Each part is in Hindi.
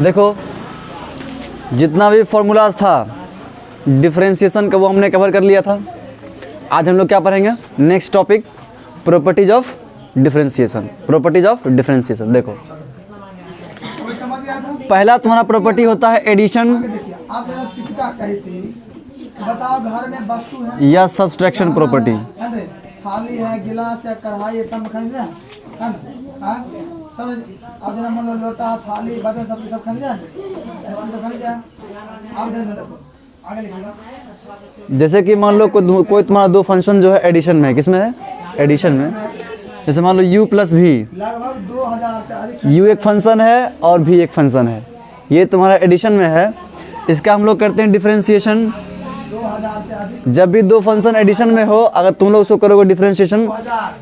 देखो जितना भी फॉर्मूलाज था डिफरेंशिएशन का वो हमने कवर कर लिया था। आज हम लोग क्या पढ़ेंगे, next topic properties of differentiation. Properties of differentiation देखो, पहला तुम्हारा प्रॉपर्टी होता है एडिशन बताओ घर में वस्तु है या सब्सट्रैक्शन प्रॉपर्टी। थाली है, गिलास है, कढ़ाई है, सब खरीद रहे हैं सब। अब जरा मान लो लोटा, थाली, बर्तन सब खरीद जाए, सब खरीद जाए। अब देखो आगे लिखिएगा। जैसे कि मान लो कोई तुम्हारा दो फंक्शन जो है एडिशन में है, किसमें है, एडिशन में। जैसे मान लो u प्लस भी, लगभग 2000 से अधिक u एक फंक्शन है और v एक फंक्शन है, ये तुम्हारा एडिशन में है। इसका हम लोग करते हैं डिफरेंशिएशन। 2000 से अधिक जब भी दो फंक्शन एडिशन में हो, अगर तुम लोग उसको करोगे डिफरेंशिएशन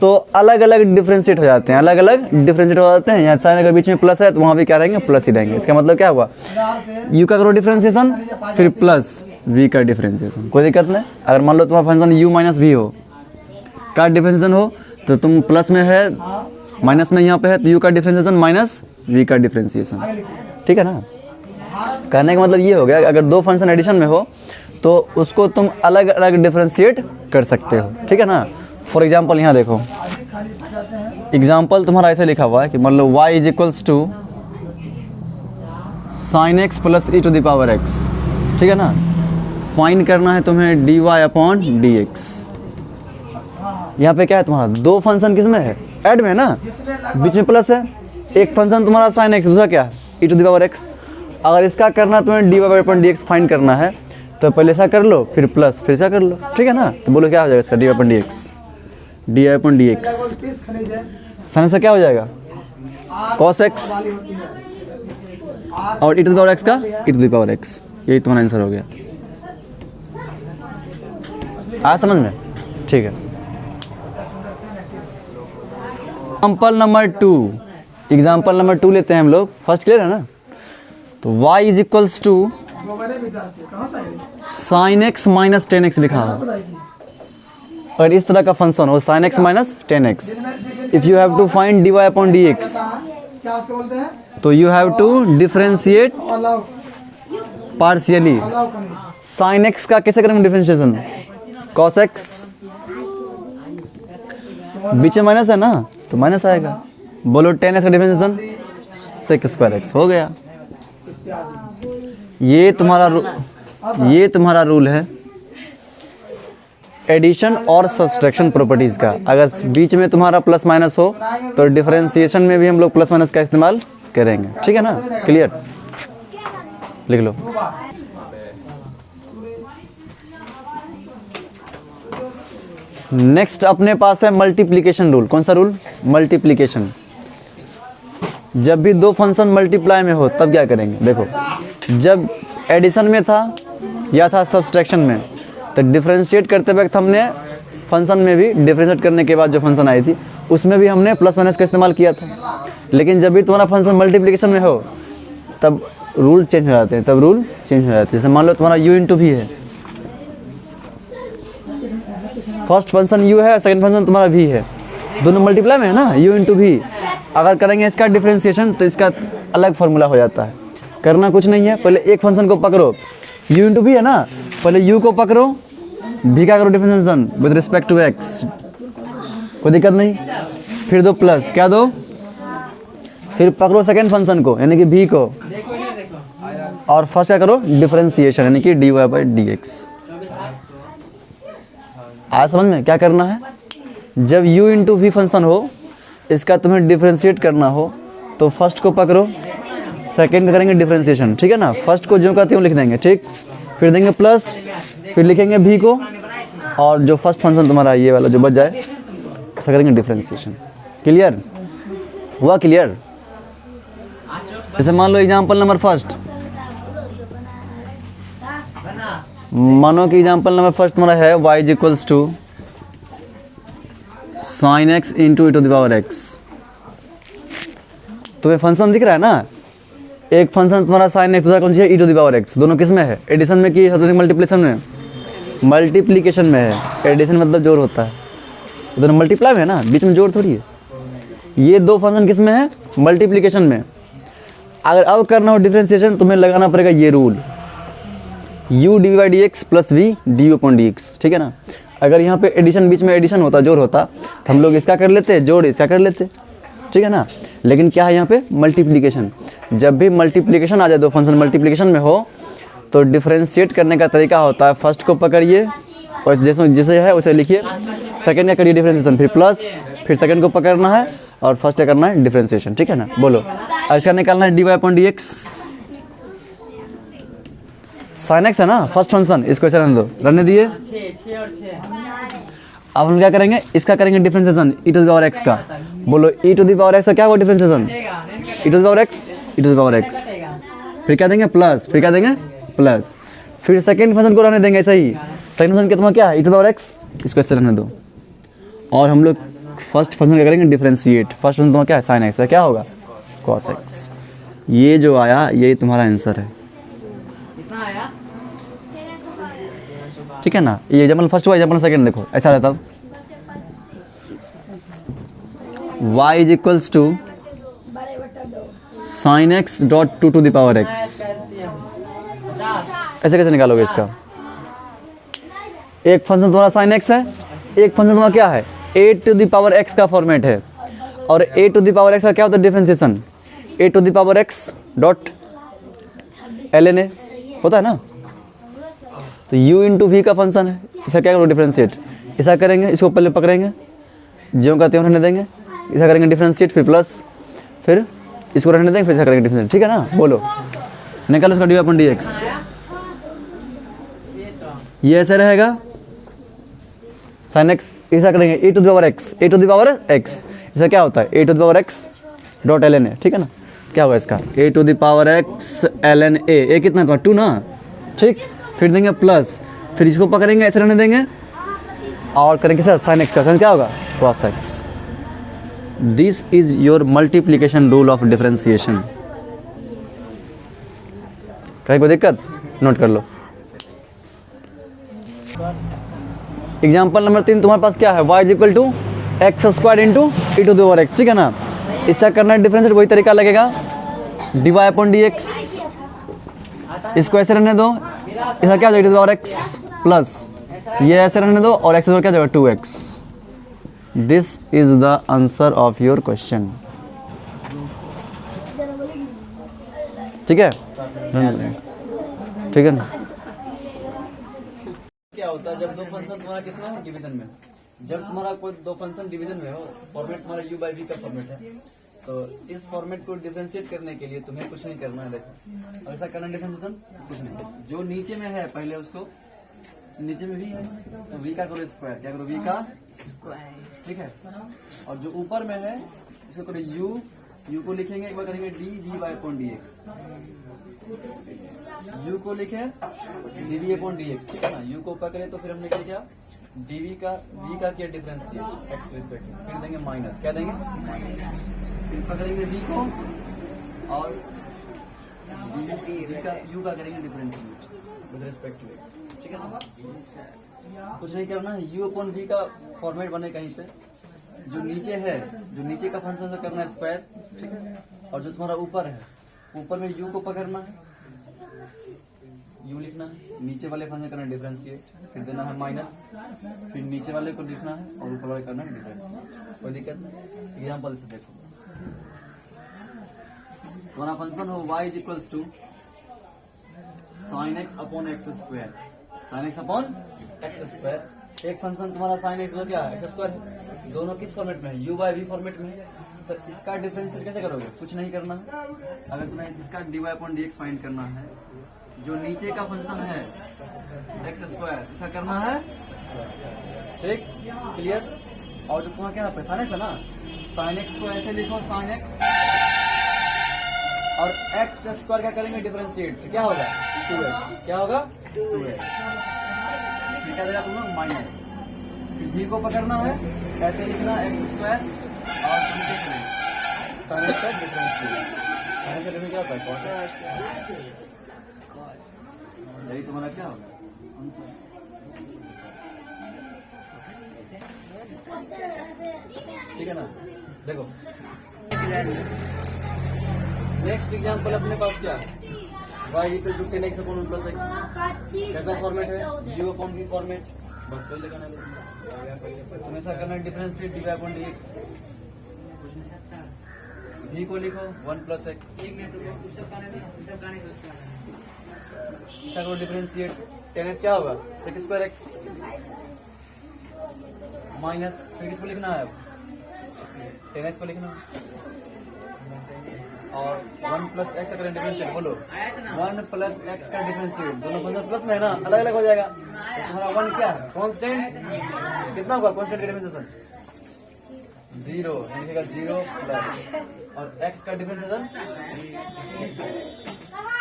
तो अलग अलग डिफरेंशिएट हो जाते हैं, अलग अलग डिफरेंशिएट हो जाते हैं। यहाँ साइन अगर बीच में प्लस है तो वहाँ भी क्या रहेंगे, प्लस ही रहेंगे। इसका मतलब क्या हुआ, 1000 से u का करो डिफरेंशिएशन, फिर प्लस v का डिफरेंशिएशन, कोई दिक्कत नहीं। अगर मान लो तुम्हारा फंक्शन u माइनस v हो का डिफरेंशिएशन हो तो तुम प्लस में है, माइनस में यहाँ पे है तो u का डिफरेंशिएशन माइनस v का डिफरेंशिएशन, ठीक है ना। कहने का मतलब ये हो गया, अगर दो फंक्शन एडिशन में हो तो उसको तुम अलग अलग डिफरेंशिएट कर सकते हो, ठीक है ना। फॉर एग्जांपल यहाँ देखो, एग्जांपल तुम्हारा ऐसे लिखा हुआ है कि मान लो y is equals to sine x plus e to the power x, ठीक है ना। फाइन करना है तुम्हें dy अपॉन डी एक्स। यहाँ पे क्या है तुम्हारा, दो फंक्शन किस में है, ऐड में है ना, बीच में प्लस है। एक फंक्शन तुम्हारा साइन एक्स, दूसरा क्या है, ई टू द पावर एक्स। अगर इसका करना तुम्हें dy upon d x fine करना है तो पहले ऐसा कर लो, फिर प्लस, फिर ऐसा कर लो, ठीक है ना। तो बोलो क्या हो जाएगा इसका, dy upon d x, dy upon d x sine से क्या हो जाएगा, cos x और e to the power x का e to the power x. यही तुम्हारा आंसर हो गया। आज समझ में, ठीक है। एग्जाम्पल नंबर 2 लेते हैं हम लोग। फर्स्ट क्लियर है ना। तो y is equals to sine x minus ten x लिखा है, और इस तरह का फंक्शन हो sine x minus ten x. If you have to find dy upon d x क्या उसको बोलते हैं, तो you have to differentiate allow partially. करनी। साइन एक्स का कैसे करेंगे डिफरेंशिएशन, cos x, बीच में माइनस है ना तो माइनस आएगा। बोलो टेन एक्स का डिफरेंशिएशन सेक स्क्वायर एक्स, हो गया। ये तुम्हारा रूल है एडिशन और सब्सट्रैक्शन प्रॉपर्टीज का। अगर बीच में तुम्हारा प्लस माइनस हो तो डिफरेंशिएशन में भी हम लोग प्लस माइनस का इस्तेमाल करेंगे, ठीक है ना। क्लियर, लिख लो। नेक्स्ट अपने पास है मल्टीप्लिकेशन रूल। कौन सा रूल, मल्टीप्लिकेशन। जब भी दो फंक्शन मल्टीप्लाई में हो तब क्या करेंगे, देखो जब एडिशन में था या था सब्सट्रैक्शन में, तो डिफरेंशिएट करते वक्त हमने फंक्शन में भी डिफरेंशिएट करने के बाद जो फंक्शन आई थी उसमें भी हमने प्लस माइनस का इस्तेमाल किया था। लेकिन जब भी तुम्हारा फंक्शन मल्टीप्लिकेशन में हो तब रूल चेंज हो जाते हैं, तब रूल चेंज हो जाते हैं। जैसे मान लो तुम्हारा u इंटू भी है, फर्स्ट फंक्शन u है, सेकंड फंक्शन तुम्हारा v है, दोनों मल्टीप्लाई में है ना, u इंटू भी। अगर करेंगे इसका डिफरेंशिएशन तो इसका अलग फार्मूला हो जाता है। करना कुछ नहीं है, पहले एक फंक्शन को पकड़ो, u इंटू भी है ना, पहले u को पकड़ो, v का करो differentiation with respect to x, कोई दिक्कत नहीं। फिर दो प्लस, क्या दो, फिर पकड़ो सेकंड फंक्शन को यानी कि v को, और फर्स्ट क्या करो डिफरेंशिएशन यानी कि dy बाई डी एक्स। आज समझ में क्या करना है, जब u इंटू वी फंक्शन हो इसका तुम्हें डिफरेंशिएट करना हो तो फर्स्ट को पकड़ो, सेकंड करेंगे डिफरेंशिएशन, ठीक है ना। फर्स्ट को जो कहते हो लिख देंगे, ठीक, फिर देंगे प्लस, फिर लिखेंगे v को, और जो फर्स्ट फंक्शन तुम्हारा ये वाला जो बच जाए उसका करेंगे डिफरेंशिएशन। क्लियर हुआ, क्लियर। जैसे मान लो एग्जाम्पल नंबर फर्स्ट, मानो कि एग्जाम्पल नंबर फर्स्ट तुम्हारा है y is equals to sine x into e to the power x. तो ये फंक्शन दिख रहा है ना, एक फंक्शन तुम्हारा साइन एक्स, दूसरा कौन सी है ई टू द पावर एक्स। दोनों किस में है, एडिशन में की मल्टीप्लिकेशन में, मल्टीप्लिकेशन में है। एडिशन मतलब जोड़ होता है, दोनों मल्टीप्लाई में है ना, बीच में जोड़ थोड़ी है। ये दो फंक्शन किस में है, मल्टीप्लिकेशन में। अगर अब करना हो डिफरेंशिएशन तुम्हें लगाना पड़ेगा ये rule, u d by d x plus v d u upon d x, ठीक है ना। अगर यहाँ पे एडिशन, बीच में एडिशन होता, जोड़ होता, तो हम लोग इसका कर लेते, जोड़ इसका कर लेते, ठीक है ना। लेकिन क्या है यहाँ पे मल्टीप्लिकेशन। जब भी मल्टीप्लिकेशन आ जाए, दो फंक्शन मल्टीप्लिकेशन में हो, तो डिफरेंशिएट करने का तरीका होता है, फर्स्ट को पकड़िए और जैसे जैसे है उसे लिखिए, सेकंड का करिए डिफरेंशिएशन, फिर प्लस, फिर सेकंड को पकड़ना है और फर्स्ट का करना है डिफरेंशिएशन, ठीक है ना। बोलो, अब इसका निकालना है d y upon d x, sine x है ना फर्स्ट फंक्शन, इसको ऐसे रहने दो, रहने दिए। अब हम क्या करेंगे, इसका करेंगे differentiation e to the power x का। बोलो e to the power x का क्या होगा differentiation, e to the power x, e to the power x, फिर क्या देंगे प्लस, फिर क्या देंगे प्लस, फिर सेकंड फंक्शन को रहने देंगे ऐसा ही। सेकंड फंक्शन तुम्हारा क्या है, e to the power x, इसको ऐसे रहने दो। और हम लोग फर्स्ट फंक्शन क्या करेंगे, डिफरेंशिएट। फर्स्ट फंक्शन तुम्हारा क्या है, साइन x, क्या होगा cos x। ये जो आया यही तुम्हारा आंसर है, ठीक है ना। ये एग्जाम्पल फर्स्ट हुआ, एग्जाम्पल सेकंड देखो ऐसा रहता, y is equals to sine x dot to the power x। ऐसे कैसे निकालोगे इसका, एक फंक्शन तुम्हारा साइन x है, एक फंक्शन तुम्हारा क्या है a to the power x का फॉर्मेट है, और a to the power x का क्या होता है differentiation, a to the power x dot ln a होता है ना। तो u इंटू वी का फंक्शन है, इसका क्या करो डिफरेंशिएट, ऐसा करेंगे, इसको पहले पकड़ेंगे, ज्यों का त्यों रहने देंगे, ऐसा करेंगे डिफरेंशिएट, फिर प्लस, फिर इसको रहने देंगे, फिर ऐसा करेंगे डिफरेंशिएट, ठीक है ना। बोलो, निकालो इसका d y upon d x, ये ऐसे रहेगा साइन एक्स, ऐसा करेंगे e to the power x, e to the power x, इसका क्या होता है e to the power x dot ln a, ठीक है ना। क्या होगा इसका e to the power x ln a, A कितना है 2 ना, ठीक, फिर देंगे प्लस, फिर इसको पकड़ेंगे ऐसे रहने देंगे, और करेंगे सर साइन एक्स का साइन क्या होगा cos x। This is your multiplication rule of differentiation. कहीं कोई दिक्कत, नोट कर लो। एग्जाम्पल नंबर 3 तुम्हारे पास क्या है, y is equal to x square into e to the power x, ठीक है ना। इसका करना है डिफरेंशिएट, वही तरीका लगेगा, d y upon d x, इसको ऐसे रहने दो, इसका क्या हो जाएगा पावर x प्लस, ये ऐसे रहने दो, और x क्या जाएगा 2x। This is the answer of your question, ठीक है, ठीक है ना। क्या होता है जब दो फंक्शन तुम्हारा किसमें है, डिवीजन में। जब तुम्हारा कोई दो फंक्शन डिवीजन में हो, फॉर्मेट तुम्हारा u बाई वी का फॉर्मेट है, तो इस फॉर्मेट को डिफरेंशिएट करने के लिए तुम्हें कुछ नहीं करना है। देखो ऐसा करना डिफरेंशिएशन कुछ नहीं, जो नीचे में है पहले उसको, नीचे में v है तो v का करो स्क्वायर, क्या करो v का स्क्वायर, ठीक है। और जो ऊपर में है इसको करो u को लिखेंगे, एक बार करेंगे d y upon d x, u को लिखे d v upon d x, ठीक है ना। u को ऊपर करें तो फिर हमने क्या dv का v का क्या डिफरेंशिएट x रिस्पेक्ट, फिर देंगे माइनस, क्या देंगे फिर पकड़ेंगे v को, और v का u का करेंगे differentiate with respect to x, ठीक है ना। कुछ नहीं करना है, u अपॉन v का फॉर्मेट बने कहीं पे, जो नीचे है, जो नीचे का फंक्शन से करना है स्क्वायर, ठीक है, और जो तुम्हारा ऊपर है, ऊपर में u को पकड़ना है, u लिखना है, नीचे वाले फंक्शन करना है डिफरेंशिएट, फिर देना है माइनस, फिर नीचे वाले को लिखना है और ऊपर वाले करना है डिफरेंशिएट। कोई दिक्कत नहीं। एग्जांपल से देखो, तुम्हारा फंक्शन हो y is equals to sine x upon x square, sine x upon x square. एक फंक्शन तुम्हारा साइन एक्स क्या है एक्स स्क्वायर, दोनों किस फॉर्मेट में है, u बाई वी फॉर्मेट में है। तो इसका डिफरेंशिएट कैसे करोगे, कुछ नहीं करना है। अगर तुम्हें इसका d y upon d x find करना है, जो नीचे का फंक्शन है एक्स स्क्वायर, इसका करना है ठीक, क्लियर। और जो तुम्हारा क्या है साइन एक्स है ना, साइन एक्स को ऐसे लिखो साइन एक्स, और एक्स स्क्वायर क्या करेंगे डिफरेंशिएट, तो क्या होगा 2x, क्या होगा 2x, क्या देगा तुम लोग माइनस, फिर v को पकड़ना है ऐसे लिखना एक्स स्क्वायर, और साइन एक्स का डिफरेंशिएट, साइन एक्स का क्या होता है cos, यही तुम्हारा क्या होगा आंसर। ठीक है ना। देखो नेक्स्ट एग्जाम्पल अपने पास क्या है, y equal to 10x upon 1 plus x. कैसा फॉर्मेट है, जीरो अपॉन v फॉर्मेट। बस वही लगाना है, हमेशा करना है differentiate dy upon dx। v को लिखो 1 प्लस एक्स, इसका करो डिफरेंशिएट, 10x क्या होगा sec स्क्वायर x माइनस, फिर किसको लिखना है अब 10x को लिखना है, और 1 प्लस एक्स का डिफरेंशिएट बोलो 1 प्लस एक्स का डिफरेंशिएट, दोनों फंक्शन प्लस में है ना, अलग अलग हो जाएगा। तो तुम्हारा 1 क्या है कांस्टेंट, कितना होगा कांस्टेंट का डिफरेंशिएशन 0, लिखेगा 0 प्लस, और एक्स का डिफरेंशिएशन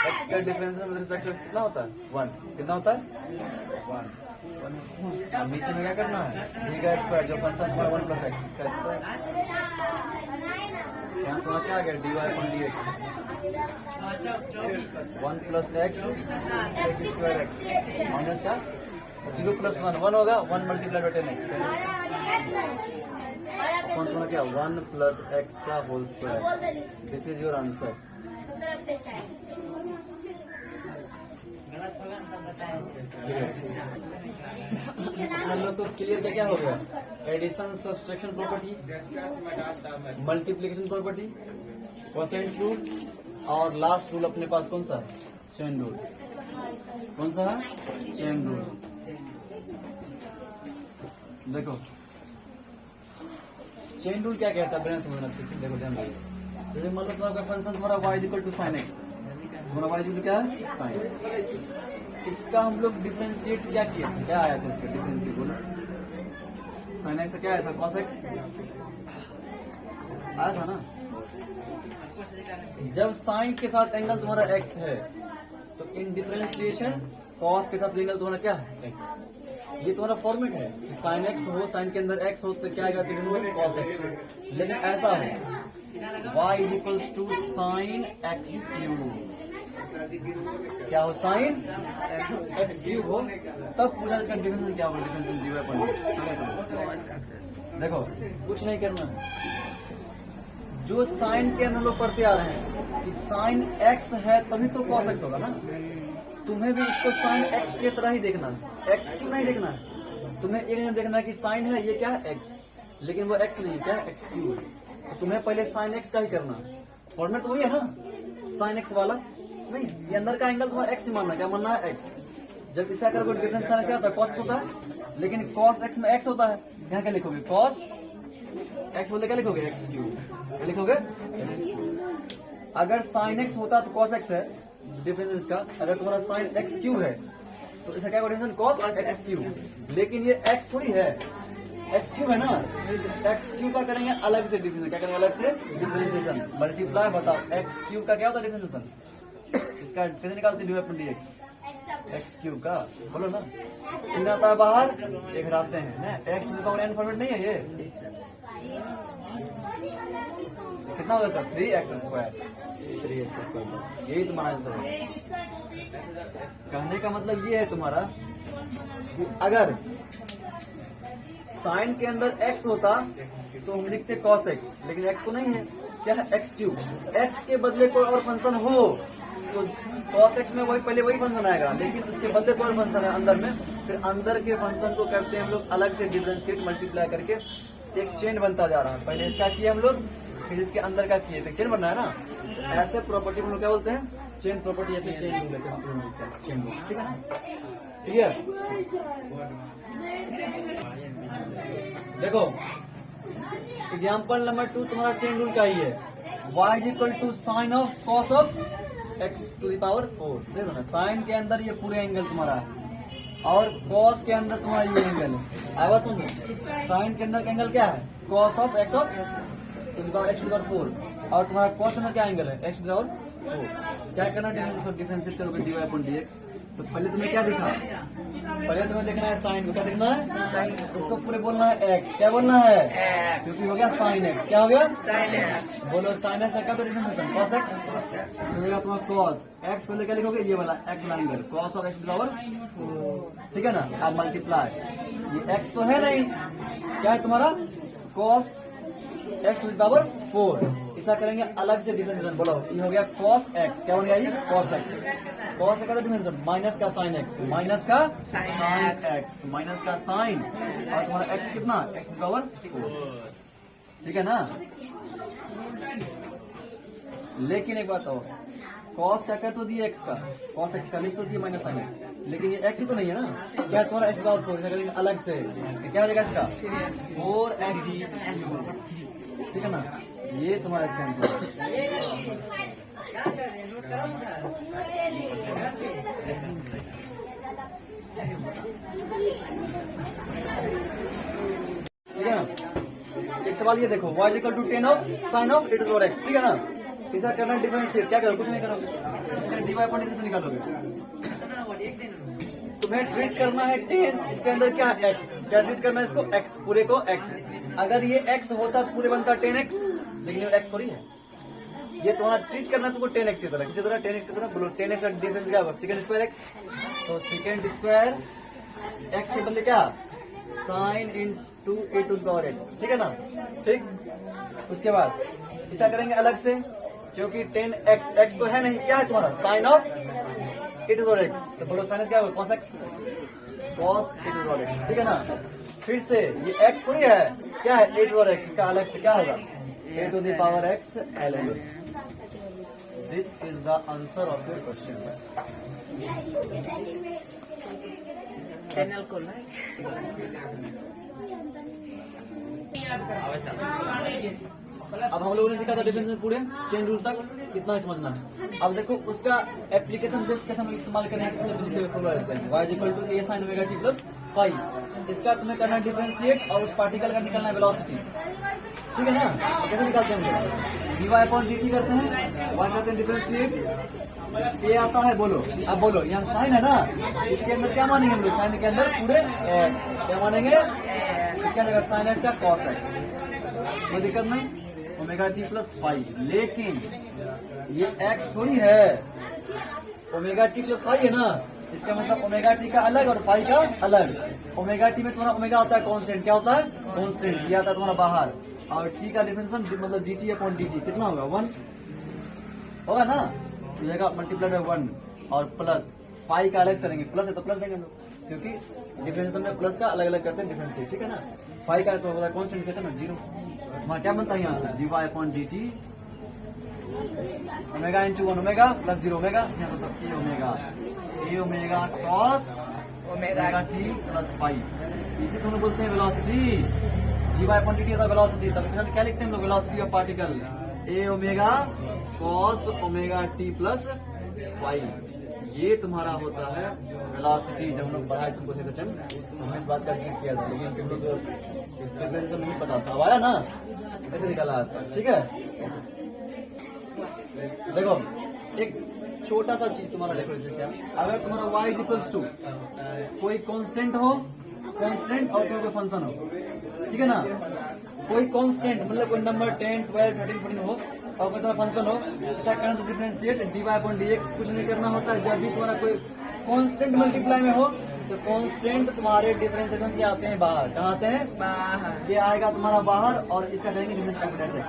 एक्स का differentiation with respect to x कितना होता है 1, कितना होता है 1। अब नीचे में क्या करना है, v का स्क्वायर जो फंक्शन हमारा 1 प्लस एक्स इसका स्क्वायर, यहाँ तो क्या आ गया dy upon dx 1 plus x sec square x minus का 0 प्लस 1 1 होगा, 1 मल्टीप्लाई बाय 10x कौन तुम्हारा क्या 1 प्लस एक्स का whole square. This is your answer. मतलब तो क्लियर क्या क्या हो गया, addition subtraction property, multiplication property, quotient rule, और लास्ट रूल अपने पास कौन सा चेन रूल, कौन सा है चेन रूल। देखो चेन रूल क्या कहता है, बिना समझना अच्छे से देखो ध्यान दो। जैसे मान लो तुम्हारा फंक्शन तुम्हारा y equal to sine x, तुम्हारा y इक्वल क्या है साइन एक्स, इसका हम लोग डिफरेंशिएट क्या किया, क्या आया था इसका डिफरेंशिएट बोलो, साइन एक्स क्या आया था कॉस एक्स आया था ना। जब साइन के साथ एंगल तुम्हारा एक्स है तो इन डिफरेंशिएशन कॉस के साथ एंगल तुम्हारा क्या है एक्स, ये तुम्हारा फॉर्मेट है कि साइन एक्स हो, साइन के अंदर एक्स हो तो क्या आएगा कॉस एक्स। लेकिन ऐसा है y is equals to sine x cube, क्या हो साइन एक्स क्यूब हो, तब पूछा इसका डिफरेंशियल क्या होगा, डिफरेंशियल dy अपॉन dx। देखो कुछ नहीं करना, जो साइन के अंदर लोग पढ़ते आ रहे हैं कि साइन एक्स है तभी तो कॉस एक्स होगा ना, तुम्हें भी इसको साइन एक्स की तरह ही देखना है, एक्स क्यों नहीं देखना है, तुम्हें ये नहीं देखना है कि साइन है ये क्या है एक्स, लेकिन वो एक्स नहीं क्या है एक्स क्यूब, तो तुम्हें पहले साइन एक्स का ही करना, फॉर्मेट तो वही है ना साइन एक्स वाला, नहीं ये अंदर का एंगल तुम्हारा एक्स ही मानना, क्या मानना है एक्स। जब इसका अगर कोई डिफरेंस साइन क्या होता है कॉस होता है, लेकिन कॉस एक्स में एक्स होता है, यहाँ क्या लिखोगे कॉस एक्स बोलते क्या लिखोगे एक्स क्यूब, क्या लिखोगे एक्स क्यूब। अगर साइन एक्स होता तो कॉस एक्स है डिफरेंस इसका, अगर तुम्हारा साइन एक्स क्यूब है तो इसका क्या डिफरेंस कॉस एक्स क्यूब, लेकिन ये एक्स थोड़ी है एक्स क्यूब है ना, एक्स क्यूब का करेंगे अलग से डिफरेंशिएशन, क्या करेंगे अलग से डिफरेंशिएशन, मल्टीप्लाई बताओ एक्स क्यूब का क्या होता है डिफरेंशिएशन, इसका कैसे निकालते dy upon dx x cube का, बोलो ना 3 आता है बाहर 1 हटाते हैं ना, x to the power n format नहीं है ये, कितना होगा sir 3x square, 3x square, यही तुम्हारा आंसर है। कहने का मतलब ये है तुम्हारा कि अगर साइन के अंदर x होता तो हम लिखते cos x, लेकिन x तो नहीं है, क्या है x क्यूब, x के बदले कोई और फंक्शन हो तो cos x में वही पहले वही फंक्शन आएगा, लेकिन उसके बदले कोई और फंक्शन है अंदर में, फिर अंदर के फंक्शन को करते हैं हम लोग अलग से डिफरेंशिएट मल्टीप्लाई करके, एक चेन बनता जा रहा है, पहले इसका किया हम लोग फिर इसके अंदर का किए, तो चेन बनना है ना, ऐसे प्रॉपर्टी हम लोग क्या बोलते हैं चेन प्रॉपर्टी या फिर चेन रूल, ऐसे चेन रूल, ठीक है ना, ठीक है। देखो एग्जाम्पल नंबर 2 तुम्हारा चेन रूल का ही है, y is equal to sine of cos of x to the power 4, देखो ना साइन के अंदर ये पूरे एंगल तुम्हारा है और कॉस के अंदर तुम्हारा ये एंगल है, आवाज सुनो, साइन के अंदर का एंगल क्या है cos of x of to the power x to the power 4, और तुम्हारा कॉस में क्या एंगल है x टू द पावर 4, क्या करना है इसको डिफरेंशिएट करोगे dy अपॉन dx। तो पहले तुम्हें क्या दिखा, पहले तुम्हें देखना है साइन को, क्या देखना है उसको पूरे बोलना है x, क्या बोलना है क्योंकि हो गया साइन x, क्या हो गया साइन x, बोलो साइन x क्या तो डिफरेंशिएशन cos x, तो देगा तुम्हारा cos x, पहले क्या लिखोगे ये वाला x angle cos of x to the power 4, ठीक है ना, अब मल्टीप्लाई ये x तो है नहीं, क्या है तुम्हारा cos x to the power 4। इसका करेंगे अलग से डिफरेंशिएशन। बोलो ये हो गया cos x, क्या बन गया ये cos x। cos का डिफरेंशिएशन माइनस का sin x, माइनस का sin x, माइनस का sin, और तुम्हारा x कितना x टू द पावर 4, ठीक है ना। लेकिन एक बात और, cos क्या कर तो दिए x का, cos x का लिख तो दिए माइनस sin x, लेकिन ये x भी तो नहीं है ना, क्या तुम्हारा x पावर 4 करेंगे अलग से, क्या हो जाएगा इसका 4x, ठीक है ना। ये तुम्हारा इसका आंसर है। ठीक है ना। एक सवाल ये देखो, y equal to 10 of sine of e to the x, ठीक है ना। इसका करना डिफरेंशिएट, क्या करो कुछ नहीं करोगे, इसका dy अपॉन dt से निकालोगे। तुम्हें ट्रीट करना है 10, इसके अंदर क्या है x, क्या ट्रीट करना है इसको x, पूरे को x। अगर ये x होता तो पूरे बनता 10x, लेकिन ये x थोड़ी है, ये तुम्हारा ट्रीट करना तुमको 10x की तरह, किसी तरह 10x की तरह। बोलो 10x का डिफरेंस क्या होगा, सेकंड स्क्वायर x, तो सेकंड स्क्वायर x के बदले क्या sine into e to the power x, ठीक है ना। ठीक, उसके बाद ऐसा करेंगे अलग से, क्योंकि 10x x तो है नहीं, क्या है तुम्हारा sine of e to the power x, तो बोलो साइन क्या होगा cos x, cos e to the power x, ठीक है ना। फिर से ये x थोड़ी है, क्या है e to the power x, इसका अलग से क्या होगा e to the power x ln। This is the answer of your question. Channel को अब हम लोगों ने सीखा था डिफरेंशियल पूरे चेन रूल तक, कितना ही समझना है। अब देखो उसका एप्लीकेशन बेस्ड कैसे हम इस्तेमाल करें, किसमें फिजिक्स से फॉर्मूला रहता है y equal to a sin omega t plus five. इसका तुम्हें करना डिफरेंशिएट और उस पार्टिकल का निकलना है वेलोसिटी, ठीक है ना। कैसे निकालते हैं हम लोग, dy अपॉन dt करते हैं, y करते हैं डिफरेंशिएट, a आता है, बोलो अब बोलो यहाँ साइन है ना, इसके अंदर क्या मानेंगे हम लोग, साइन के अंदर पूरे x, क्या मानेंगे इसके अंदर साइन x का cos x, कोई दिक्कत नहीं, ओमेगा टी प्लस 5। लेकिन ये x थोड़ी है, ओमेगा टी प्लस 5 है ना, इसका मतलब ओमेगा टी का अलग और फाई का अलग। ओमेगा टी में तुम्हारा ओमेगा होता है कांस्टेंट, क्या होता है कांस्टेंट, ये आता है तुम्हारा बाहर, और टी का डिफरेंशिएशन मतलब D T upon D T कितना होगा 1 होगा ना, तो जाएगा मल्टीप्लाइड बाय 1 और प्लस 5 का अलग करेंगे, प्लस है तो प्लस देंगे हम लोग, क्योंकि डिफरेंशिएशन में प्लस का अलग अलग करते हैं डिफरेंशिएट, ठीक है ना। 5 का तो होगा कांस्टेंट कहते हैं ना 0, तुम्हारा क्या बनता है यहाँ से dy upon D T omega into 1 omega plus 0 omega, यहाँ तो सब A omega cos omega T plus 5, इसे तो हम बोलते हैं velocity, dy upon D T होता है वेलोसिटी। तब क्या लिखते हैं हम लोग velocity of particle, A omega cos omega T plus 5, ये तुम्हारा होता है वेलोसिटी। जब हम लोग पढ़ाए तुमको थे तो हमने इस बात का जिक्र किया था, लेकिन तुम लोग डिफरेंस नहीं पता था, अब आया ना कैसे निकाला आता, ठीक है। देखो एक छोटा सा चीज तुम्हारा देखो, जैसे क्या, अगर तुम्हारा y इक्वल्स टू कोई कांस्टेंट हो, कांस्टेंट और कोई फंक्शन हो, ठीक है ना, कोई कांस्टेंट मतलब कोई नंबर 10 12 13 14 हो और कोई तुम्हारा फंक्शन हो, इसका करना तो डिफरेंशिएट dy अपॉन dx, कुछ नहीं करना होता है। जब भी तुम्हारा कोई कांस्टेंट मल्टीप्लाई में हो तो कांस्टेंट तुम्हारे डिफरेंशिएशन से आते हैं बाहर, कहाँ आते हैं बाहर, ये आएगा तुम्हारा बाहर और इसका करेंगे डिफरेंशिएट।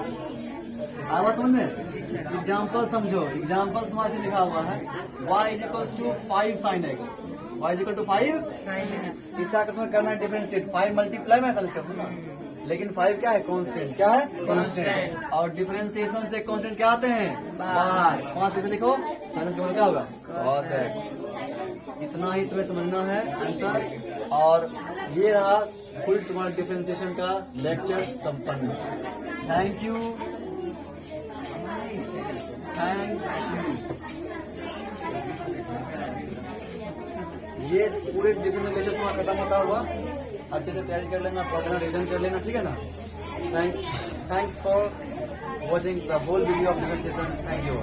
आवाज समझ में, एग्जाम्पल समझो, एग्जाम्पल तुम्हारे से लिखा हुआ है y equals to 5 sin x, y equal to 5 sin x, इसका तुम्हें करना है डिफरेंशिएट, 5 मल्टीप्लाई में ऐसा लिख सकते हो, लेकिन 5 क्या है कांस्टेंट, क्या है कांस्टेंट, और डिफरेंशिएशन से कांस्टेंट क्या आते हैं बाहर, 5 कैसे लिखो साइंस का क्या होगा cos x। इतना ही तुम्हें समझना है आंसर, और ये रहा फुल तुम्हारा डिफरेंशिएशन का लेक्चर संपन्न। Thank you, thank you. ये पूरे डिफरेंशिएशन तुम्हारा खत्म होता हुआ अच्छे से तैयारी कर लेना, प्रॉपर रिविजन कर लेना, ठीक है ना। Thanks for watching the whole video of differentiation, thank you.